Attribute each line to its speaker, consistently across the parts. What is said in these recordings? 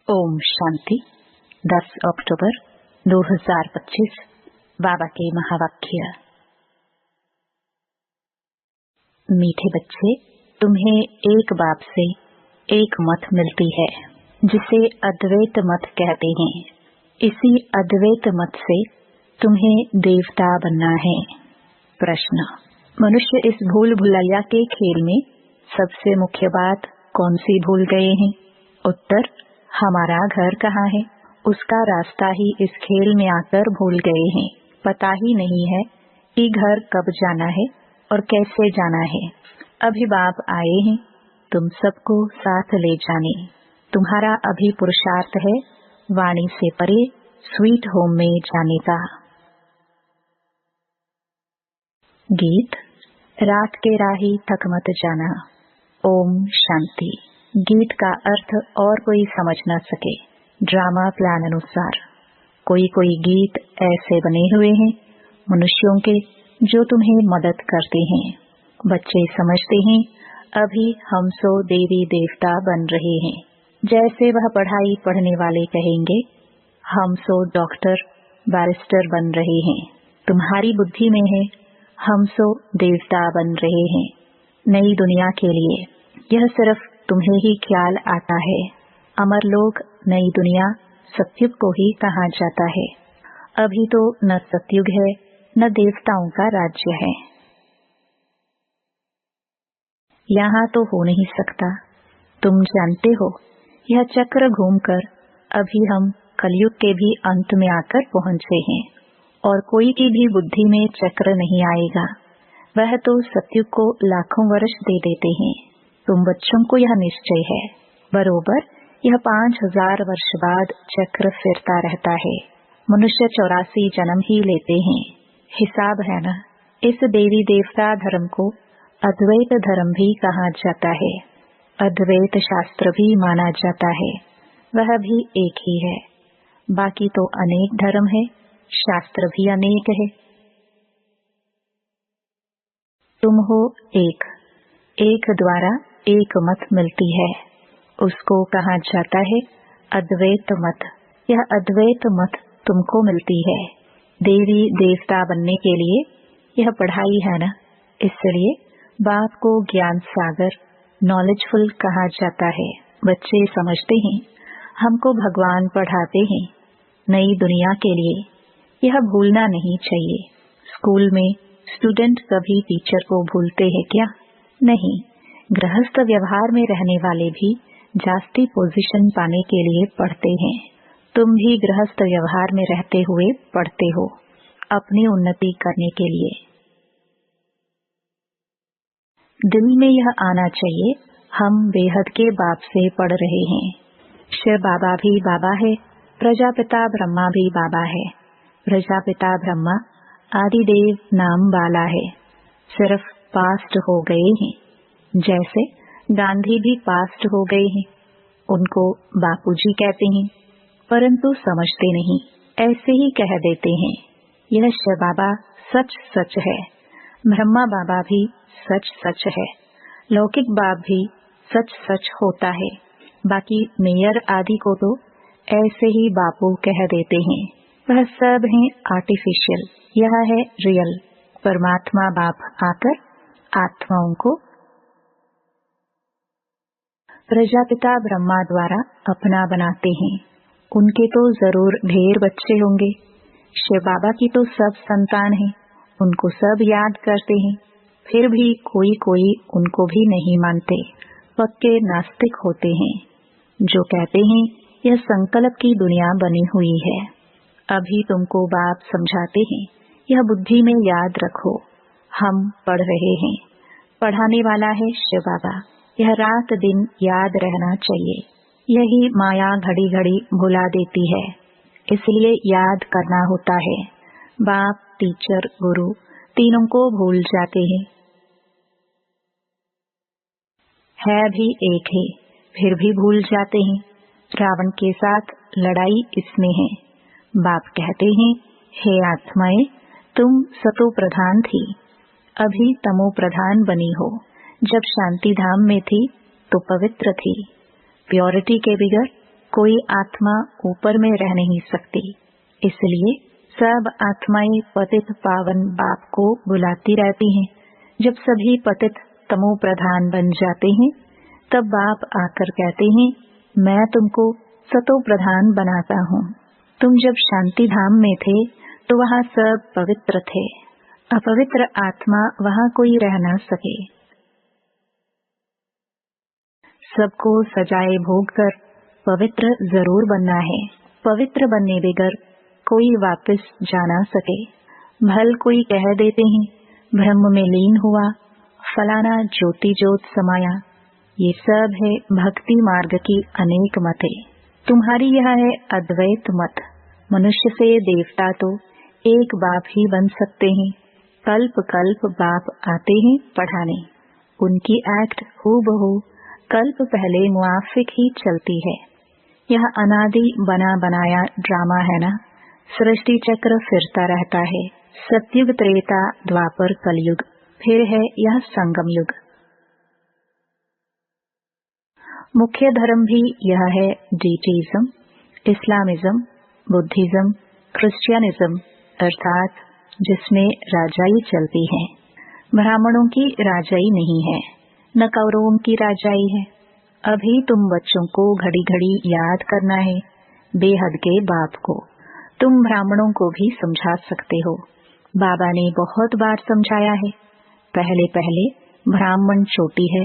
Speaker 1: ओम शांति। 10 अक्टूबर 2025 बाबा के महावाक्य। मीठे बच्चे, तुम्हें एक बाप से एक मत मिलती है जिसे अद्वैत मत कहते हैं। इसी अद्वैत मत से तुम्हें देवता बनना है। प्रश्न: मनुष्य इस भूल भुलैया के खेल में सबसे मुख्य बात कौन सी भूल गए हैं? उत्तर: हमारा घर कहाँ है, उसका रास्ता ही इस खेल में आकर भूल गए हैं। पता ही नहीं है कि घर कब जाना है और कैसे जाना है। अभी बाप आए हैं तुम सबको साथ ले जाने। तुम्हारा अभी पुरुषार्थ है वाणी से परे स्वीट होम में जाने का। गीत: रात के राही थक मत जाना। ओम शांति। गीत का अर्थ और कोई समझ न सके। ड्रामा प्लान अनुसार कोई कोई गीत ऐसे बने हुए हैं मनुष्यों के जो तुम्हें मदद करते हैं। बच्चे समझते हैं अभी हम सो देवी देवता बन रहे हैं। जैसे वह पढ़ाई पढ़ने वाले कहेंगे हम सो डॉक्टर बैरिस्टर बन रहे हैं। तुम्हारी बुद्धि में है हम सो देवता बन रहे हैं नई दुनिया के लिए। यह सिर्फ तुम्हें ही ख्याल आता है। अमर लोक नई दुनिया सतयुग को ही कहा जाता है। अभी तो न सतयुग है न देवताओं का राज्य है। यहाँ तो हो नहीं सकता। तुम जानते हो यह चक्र घूमकर अभी हम कलयुग के भी अंत में आकर पहुँचे हैं और कोई की भी बुद्धि में चक्र नहीं आएगा। वह तो सतयुग को लाखों वर्ष दे देते हैं। तुम बच्चों को यह निश्चय है बरोबर यह 5000 वर्ष बाद चक्र फिरता रहता है। मनुष्य 84 जन्म ही लेते हैं। हिसाब है न। इस देवी देवता धर्म को अद्वैत धर्म भी कहा जाता है। अद्वैत शास्त्र भी माना जाता है। वह भी एक ही है। बाकी तो अनेक धर्म है, शास्त्र भी अनेक है। तुम हो एक। एक द्वारा एक मत मिलती है, उसको कहा जाता है अद्वैत मत। यह अद्वैत मत तुमको मिलती है देवी देवता बनने के लिए। यह पढ़ाई है न, इसलिए बाप को ज्ञान सागर नॉलेजफुल कहा जाता है। बच्चे समझते हैं हमको भगवान पढ़ाते हैं नई दुनिया के लिए। यह भूलना नहीं चाहिए। स्कूल में स्टूडेंट कभी टीचर को भूलते हैं क्या? नहीं। गृहस्थ व्यवहार में रहने वाले भी जास्ती पोजीशन पाने के लिए पढ़ते हैं। तुम भी गृहस्थ व्यवहार में रहते हुए पढ़ते हो अपनी उन्नति करने के लिए। दिल में यह आना चाहिए हम बेहद के बाप से पढ़ रहे हैं। शिव बाबा भी बाबा है, प्रजापिता ब्रह्मा भी बाबा है। प्रजापिता ब्रह्मा आदिदेव नाम वाला है, सिर्फ पास्ट हो गए हैं। जैसे गांधी भी पास्ट हो गए हैं, उनको बापूजी कहते हैं परंतु समझते नहीं, ऐसे ही कह देते हैं। यह शिव बाबा सच सच है, ब्रह्मा बाबा भी सच सच है, लौकिक बाप भी सच सच होता है। बाकी मेयर आदि को तो ऐसे ही बापू कह देते हैं। वह सब है आर्टिफिशियल, यह है रियल। परमात्मा बाप आकर आत्माओं को प्रजापिता ब्रह्मा द्वारा अपना बनाते हैं। उनके तो जरूर ढेर बच्चे होंगे। शिव बाबा की तो सब संतान हैं, उनको सब याद करते हैं। फिर भी कोई कोई उनको भी नहीं मानते, पक्के नास्तिक होते हैं जो कहते हैं यह संकल्प की दुनिया बनी हुई है। अभी तुमको बाप समझाते हैं यह बुद्धि में याद रखो। हम पढ़ रहे हैं, पढ़ाने वाला है शिव बाबा। यह रात दिन याद रहना चाहिए। यही माया घड़ी घड़ी भुला देती है, इसलिए याद करना होता है। बाप टीचर गुरु तीनों को भूल जाते हैं। है भी एक है फिर भी भूल जाते हैं। रावण के साथ लड़ाई इसमें है। बाप कहते हैं हे आत्माएं, तुम सतो प्रधान थी, अभी तमो प्रधान बनी हो। जब शांति धाम में थी तो पवित्र थी। प्योरिटी के बिगड़ कोई आत्मा ऊपर में रह नहीं सकती, इसलिए सब आत्माएं पतित पावन बाप को बुलाती रहती हैं। जब सभी पतित तमो प्रधान बन जाते हैं, तब बाप आकर कहते हैं, मैं तुमको सतो प्रधान बनाता हूँ। तुम जब शांति धाम में थे तो वहाँ सब पवित्र थे, अपवित्र आत्मा वहाँ कोई रह न सके। सबको सजाए भोग कर पवित्र जरूर बनना है। पवित्र बनने बगैर कोई वापस जा न सके। भल कोई कह देते हैं, ब्रह्म में लीन हुआ, फलाना ज्योति ज्योत समाया। ये सब है भक्ति मार्ग की अनेक मतें। तुम्हारी यह है अद्वैत मत। मनुष्य से देवता तो एक बाप ही बन सकते हैं। कल्प कल्प बाप आते हैं पढ़ाने। उनकी एक्ट हूबहू कल्प पहले मुआफिक ही चलती है। यह अनादि बना बनाया ड्रामा है ना। सृष्टि चक्र फिरता रहता है। सतयुग त्रेता द्वापर कलयुग, फिर है यह संगम युग। मुख्य धर्म भी यह है डीटीज्म, इस्लामिज्म, बुद्धिज्म, क्रिश्चियनिज्म, अर्थात जिसमें राजाई चलती है। ब्राह्मणों की राजाई नहीं है, न कौरवों की राजाई है। अभी तुम बच्चों को घड़ी घड़ी याद करना है बेहद के बाप को। तुम ब्राह्मणों को भी समझा सकते हो। बाबा ने बहुत बार समझाया है। पहले पहले ब्राह्मण चोटी है,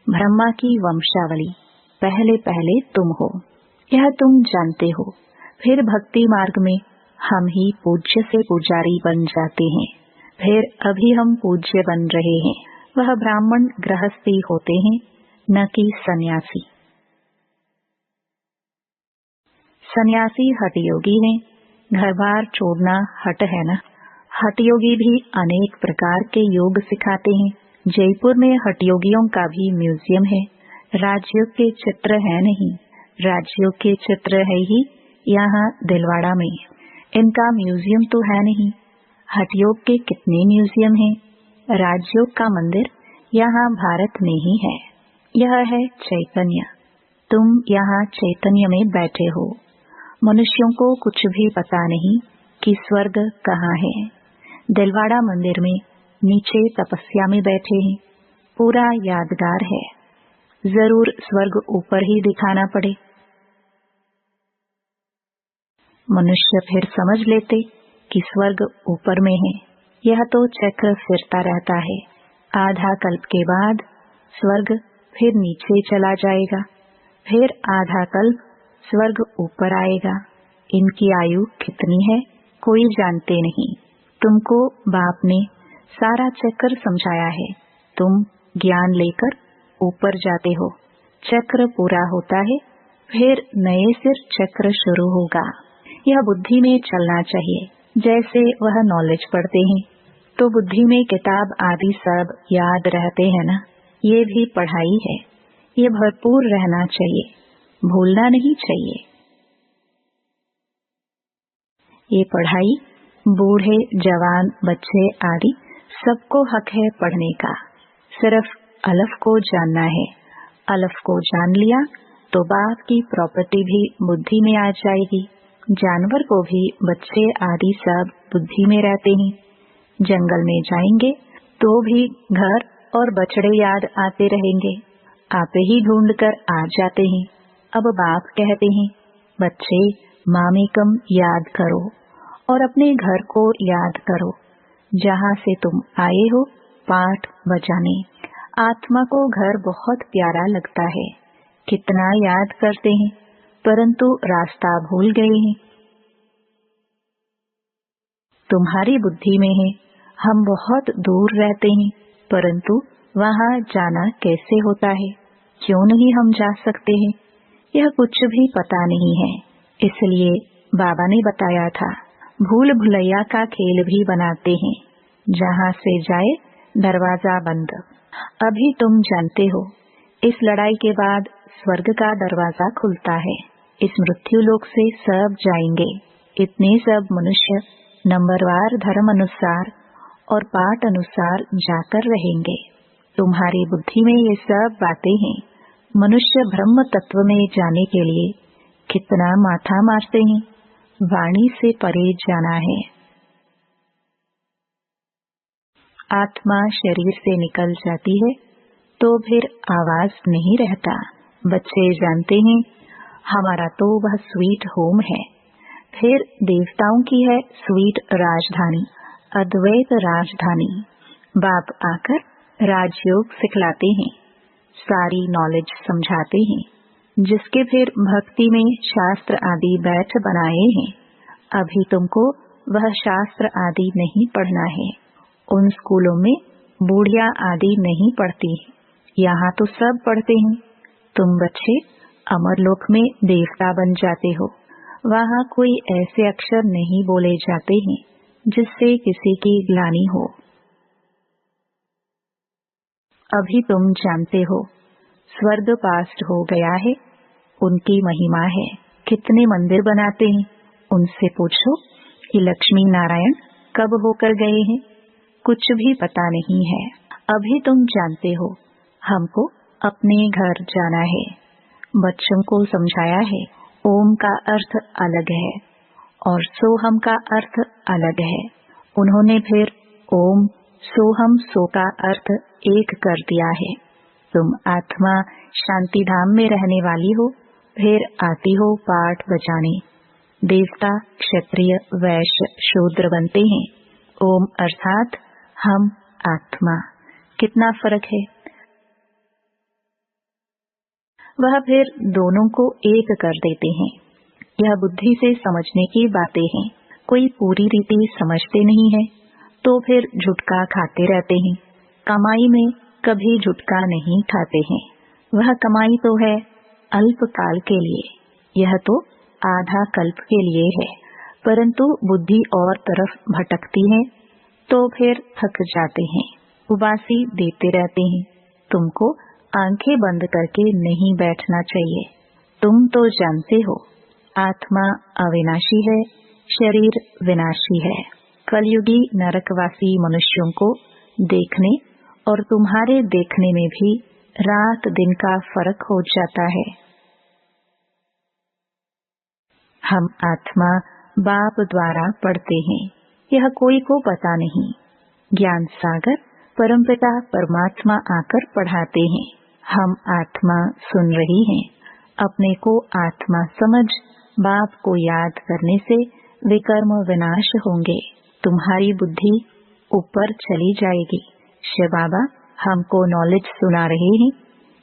Speaker 1: ब्रह्मा की वंशावली पहले पहले तुम हो, यह तुम जानते हो। फिर भक्ति मार्ग में हम ही पूज्य से पुजारी बन जाते हैं। फिर अभी हम पूज्य बन रहे हैं। वह ब्राह्मण गृहस्थी होते हैं, न कि सन्यासी। सन्यासी हठयोगी हैं। घर बार छोड़ना हठ है ना। हठयोगी भी अनेक प्रकार के योग सिखाते हैं। जयपुर में हठयोगियों का भी म्यूजियम है। राजयोग के चित्र है नहीं, राजयोग के चित्र है ही यहाँ दिलवाड़ा में। इनका म्यूजियम तो है नहीं। हठयोग के कितने म्यूजियम हैं। राजयोग का मंदिर यहाँ भारत में ही है। यह है चैतन्य। तुम यहाँ चैतन्य में बैठे हो। मनुष्यों को कुछ भी पता नहीं कि स्वर्ग कहाँ है। दिलवाड़ा मंदिर में नीचे तपस्या में बैठे हैं। पूरा यादगार है। जरूर स्वर्ग ऊपर ही दिखाना पड़े। मनुष्य फिर समझ लेते कि स्वर्ग ऊपर में है। यह तो चक्र फिरता रहता है। आधा कल्प के बाद स्वर्ग फिर नीचे चला जाएगा, फिर आधा कल्प स्वर्ग ऊपर आएगा। इनकी आयु कितनी है कोई जानते नहीं। तुमको बाप ने सारा चक्र समझाया है। तुम ज्ञान लेकर ऊपर जाते हो। चक्र पूरा होता है, फिर नए सिर चक्र शुरू होगा। यह बुद्धि में चलना चाहिए। जैसे वह नॉलेज पढ़ते हैं तो बुद्धि में किताब आदि सब याद रहते हैं ना। ये भी पढ़ाई है। ये भरपूर रहना चाहिए, भूलना नहीं चाहिए। ये पढ़ाई बूढ़े जवान बच्चे आदि सबको हक है पढ़ने का। सिर्फ अलफ को जानना है। अलफ को जान लिया तो बाप की प्रॉपर्टी भी बुद्धि में आ जाएगी। जानवर को भी बच्चे आदि सब बुद्धि में रहते हैं। जंगल में जाएंगे तो भी घर और बछड़े याद आते रहेंगे। आपे ही ढूंढ कर आ जाते हैं। अब बाप कहते हैं, बच्चे मामेकम याद करो और अपने घर को याद करो जहाँ से तुम आए हो पाठ बजाने। आत्मा को घर बहुत प्यारा लगता है। कितना याद करते हैं, परंतु रास्ता भूल गए हैं। तुम्हारी बुद्धि में है हम बहुत दूर रहते हैं, परंतु वहाँ जाना कैसे होता है, क्यों नहीं हम जा सकते हैं, यह कुछ भी पता नहीं है। इसलिए बाबा ने बताया था, भूल भुलैया का खेल भी बनाते हैं। जहाँ से जाए दरवाजा बंद। अभी तुम जानते हो, इस लड़ाई के बाद स्वर्ग का दरवाजा खुलता है। इस मृत्यु लोक से सब जाएंगे। इतने सब मनुष्य नंबरवार धर्म अनुसार और पाठ अनुसार जाकर रहेंगे। तुम्हारी बुद्धि में ये सब बातें हैं। मनुष्य ब्रह्म तत्व में जाने के लिए कितना माथा मारते हैं। वाणी से परे जाना है। आत्मा शरीर से निकल जाती है तो फिर आवाज नहीं रहता। बच्चे जानते हैं हमारा तो वह स्वीट होम है। फिर देवताओं की है स्वीट राजधानी, अद्वैत राजधानी। बाप आकर राजयोग सिखलाते हैं, सारी नॉलेज समझाते हैं, जिसके फिर भक्ति में शास्त्र आदि बैठ बनाए हैं। अभी तुमको वह शास्त्र आदि नहीं पढ़ना है। उन स्कूलों में बूढ़िया आदि नहीं पढ़ती, यहाँ तो सब पढ़ते हैं। तुम बच्चे अमरलोक में देवता बन जाते हो। वहाँ कोई ऐसे अक्षर नहीं बोले जाते हैं जिससे किसी की ग्लानि हो। अभी तुम जानते हो स्वर्ग पास्ट हो गया है, उनकी महिमा है। कितने मंदिर बनाते हैं, उनसे पूछो कि लक्ष्मी नारायण कब होकर गए हैं, कुछ भी पता नहीं है। अभी तुम जानते हो हमको अपने घर जाना है। बच्चों को समझाया है ओम का अर्थ अलग है और सोहम का अर्थ अलग है। उन्होंने फिर ओम सोहम सो का अर्थ एक कर दिया है। तुम आत्मा शांति धाम में रहने वाली हो, फिर आती हो पाठ बजाने। देवता क्षत्रिय वैश्य शूद्र बनते हैं। ओम अर्थात हम आत्मा। कितना फर्क है। वह फिर दोनों को एक कर देते हैं। यह बुद्धि से समझने की बातें हैं। कोई पूरी रीति समझते नहीं है तो फिर झुटका खाते रहते हैं। कमाई में कभी झुटका नहीं खाते हैं। वह कमाई तो है अल्प काल के लिए, यह तो आधा कल्प के लिए है। परंतु बुद्धि और तरफ भटकती है तो फिर थक जाते हैं। उबासी देते रहते हैं। तुमको आंखें बंद करके नहीं बैठना चाहिए। तुम तो जानते हो आत्मा अविनाशी है, शरीर विनाशी है। कलयुगी नरकवासी मनुष्यों को देखने और तुम्हारे देखने में भी रात दिन का फर्क हो जाता है। हम आत्मा बाप द्वारा पढ़ते हैं, यह कोई को पता नहीं। ज्ञान सागर परमपिता परमात्मा आकर पढ़ाते हैं। हम आत्मा सुन रही हैं। अपने को आत्मा समझ बाप को याद करने से विकर्म विनाश होंगे। तुम्हारी बुद्धि ऊपर चली जाएगी। शिव बाबा हमको नॉलेज सुना रहे हैं।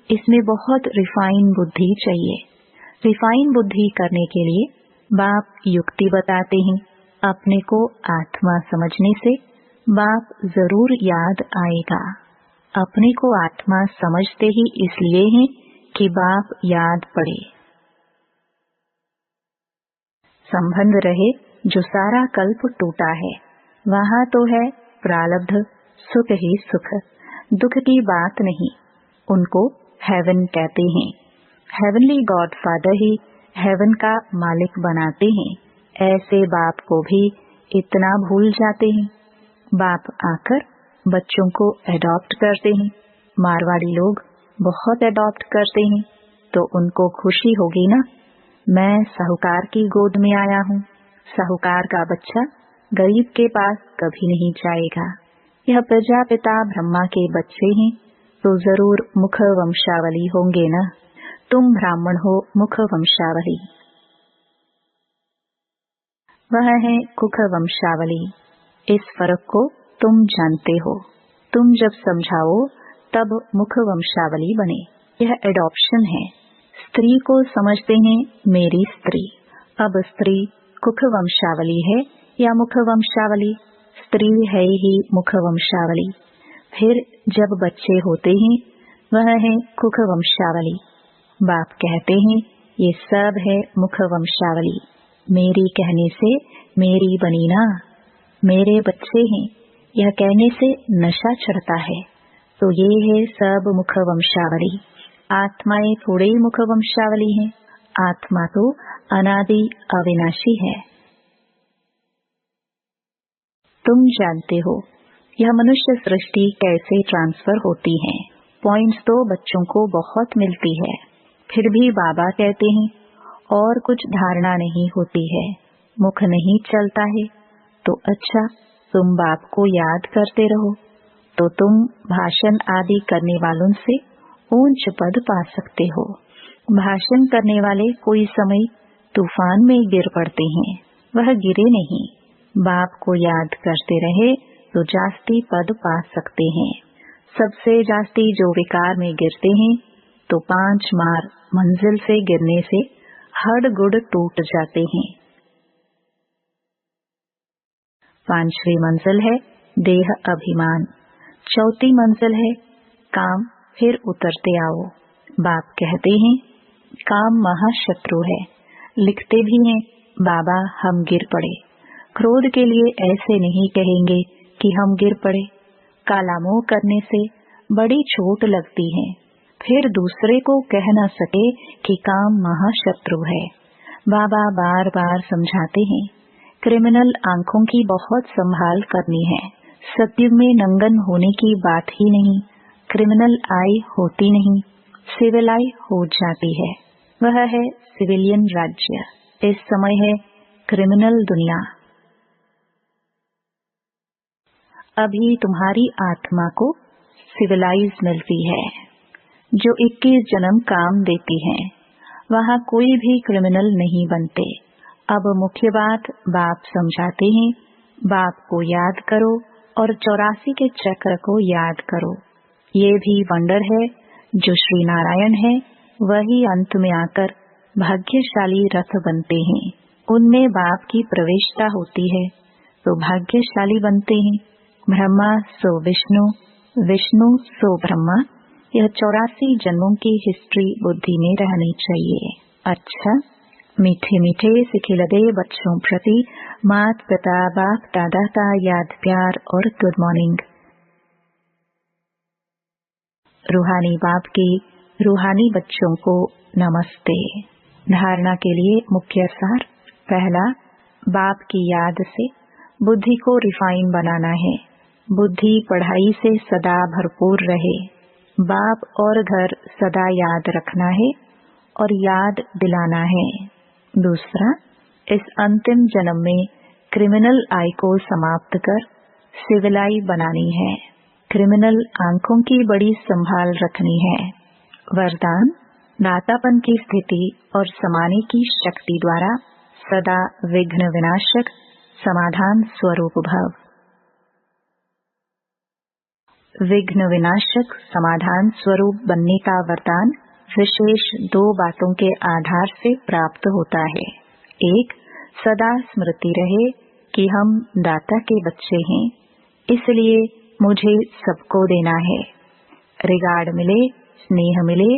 Speaker 1: इसमें बहुत रिफाइन बुद्धि चाहिए। रिफाइन बुद्धि करने के लिए बाप युक्ति बताते हैं। अपने को आत्मा समझने से बाप जरूर याद आएगा। अपने को आत्मा समझते ही इसलिए है कि बाप याद पड़े। संबंध रहे जो सारा कल्प टूटा है। वहाँ तो है प्रारब्ध, सुख ही सुख, दुख की बात नहीं। उनको हेवन कहते हैं। हेवनली गॉड फादर ही हेवन का मालिक बनाते हैं। ऐसे बाप को भी इतना भूल जाते हैं। बाप आकर बच्चों को एडॉप्ट करते हैं। मारवाड़ी लोग बहुत एडॉप्ट करते हैं तो उनको खुशी होगी ना। मैं साहूकार की गोद में आया हूँ। साहूकार का बच्चा गरीब के पास कभी नहीं जाएगा। यह प्रजापिता ब्रह्मा के बच्चे हैं तो जरूर मुख वंशावली होंगे ना। तुम ब्राह्मण हो मुख वंशावली। वह है कुख वंशावली। इस फर्क को तुम जानते हो। तुम जब समझाओ तब मुख वंशावली बने। यह एडॉप्शन है। स्त्री को समझते हैं मेरी स्त्री। अब स्त्री कुख वंशावली है या मुख वंशावली? स्त्री है ही मुख वंशावली। फिर जब बच्चे होते हैं वह है कुख वंशावली। बाप कहते हैं ये सब है मुख वंशावली। मेरी कहने से मेरी बनी ना। मेरे बच्चे हैं यह कहने से नशा चढ़ता है। तो ये है सब मुख वंशावली। आत्माएं थोड़े ही मुख वंशावली हैं। आत्मा तो अनादि अविनाशी है। तुम जानते हो यह मनुष्य सृष्टि कैसे ट्रांसफर होती है। पॉइंट्स तो बच्चों को बहुत मिलती है। फिर भी बाबा कहते हैं और कुछ धारणा नहीं होती है, मुख नहीं चलता है, तो अच्छा तुम बाप को याद करते रहो, तो तुम भाषण आदि करने वालों से ऊंच पद पा सकते हो। भाषण करने वाले कोई समय तूफान में गिर पड़ते हैं, वह गिरे नहीं। बाप को याद करते रहे तो जास्ती पद पा सकते हैं। सबसे जास्ती जो विकार में गिरते हैं तो 5 मार मंजिल से गिरने से हड गुड टूट जाते हैं। 5वीं मंजिल है देह अभिमान, 4थी मंजिल है काम फिर उतरते आओ। बाप कहते हैं काम महाशत्रु है। लिखते भी हैं बाबा हम गिर पड़े। क्रोध के लिए ऐसे नहीं कहेंगे कि हम गिर पड़े। काला मोह करने से बड़ी चोट लगती है, फिर दूसरे को कह न सके कि काम महाशत्रु है। बाबा बार बार समझाते हैं क्रिमिनल आंखों की बहुत संभाल करनी है। सत्युग में नंगन होने की बात ही नहीं, क्रिमिनल आई होती नहीं, सिविल आई हो जाती है। वह है सिविलियन राज्य। इस समय है क्रिमिनल दुनिया। अभी तुम्हारी आत्मा को सिविलाइज मिलती है जो 21 जन्म काम देती है। वहाँ कोई भी क्रिमिनल नहीं बनते। अब मुख्य बात बाप समझाते हैं, बाप को याद करो और 84 के चक्र को याद करो। ये भी वंडर है जो श्री नारायण है, वही अंत में आकर भाग्यशाली रथ बनते हैं। उनमें बाप की प्रवेशता होती है तो भाग्यशाली बनते हैं। ब्रह्मा सो विष्णु, विष्णु सो ब्रह्मा। यह 84 जन्मों की हिस्ट्री बुद्धि में रहनी चाहिए। अच्छा, मीठे मीठे सिखिलदे बच्चों प्रति मात पिता बाप दादा का याद प्यार और गुड मॉर्निंग। रूहानी बाप की रूहानी बच्चों को नमस्ते। धारणा के लिए मुख्य सार। पहला, बाप की याद से बुद्धि को रिफाइन बनाना है। बुद्धि पढ़ाई से सदा भरपूर रहे। बाप और घर सदा याद रखना है और याद दिलाना है। दूसरा, इस अंतिम जन्म में क्रिमिनल आई को समाप्त कर सिविल आई बनानी है। क्रिमिनल आंखों की बड़ी संभाल रखनी है। वरदान, दातापन की स्थिति और समाने की शक्ति द्वारा सदा विघ्न विनाशक समाधान स्वरूप भव। विघ्न विनाशक समाधान स्वरूप बनने का वरदान विशेष 2 बातों के आधार से प्राप्त होता है। एक, सदा स्मृति रहे कि हम दाता के बच्चे हैं, इसलिए मुझे सबको देना है। रिगार्ड मिले, स्नेह मिले,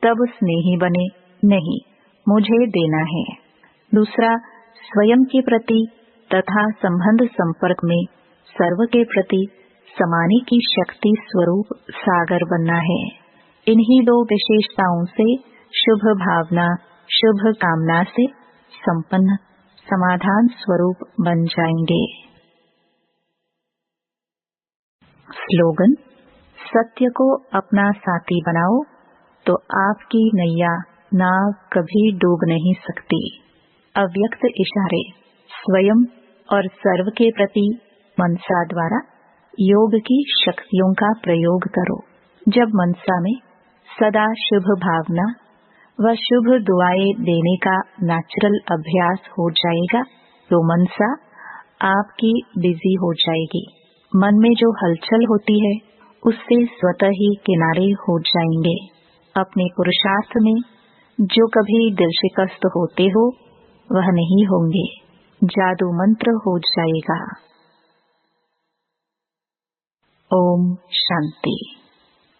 Speaker 1: तब स्नेही बने, नहीं, मुझे देना है। दूसरा, स्वयं के प्रति तथा संबंध संपर्क में सर्व के प्रति समाने की शक्ति स्वरूप सागर बनना है। इन्हीं 2 विशेषताओं से शुभ भावना, शुभ कामना से संपन्न समाधान स्वरूप बन जाएंगे। स्लोगन, सत्य को अपना साथी बनाओ तो आपकी नैया नाव कभी डूब नहीं सकती। अव्यक्त इशारे। स्वयं और सर्व के प्रति मनसा द्वारा योग की शक्तियों का प्रयोग करो। जब मनसा में सदा शुभ भावना व शुभ दुआएं देने का नेचुरल अभ्यास हो जाएगा तो मनसा आपकी बिजी हो जाएगी। मन में जो हलचल होती है उससे स्वतः ही किनारे हो जाएंगे। अपने पुरुषार्थ में जो कभी दिल शिकस्त होते हो वह नहीं होंगे। जादू मंत्र हो जाएगा। ओम शांति।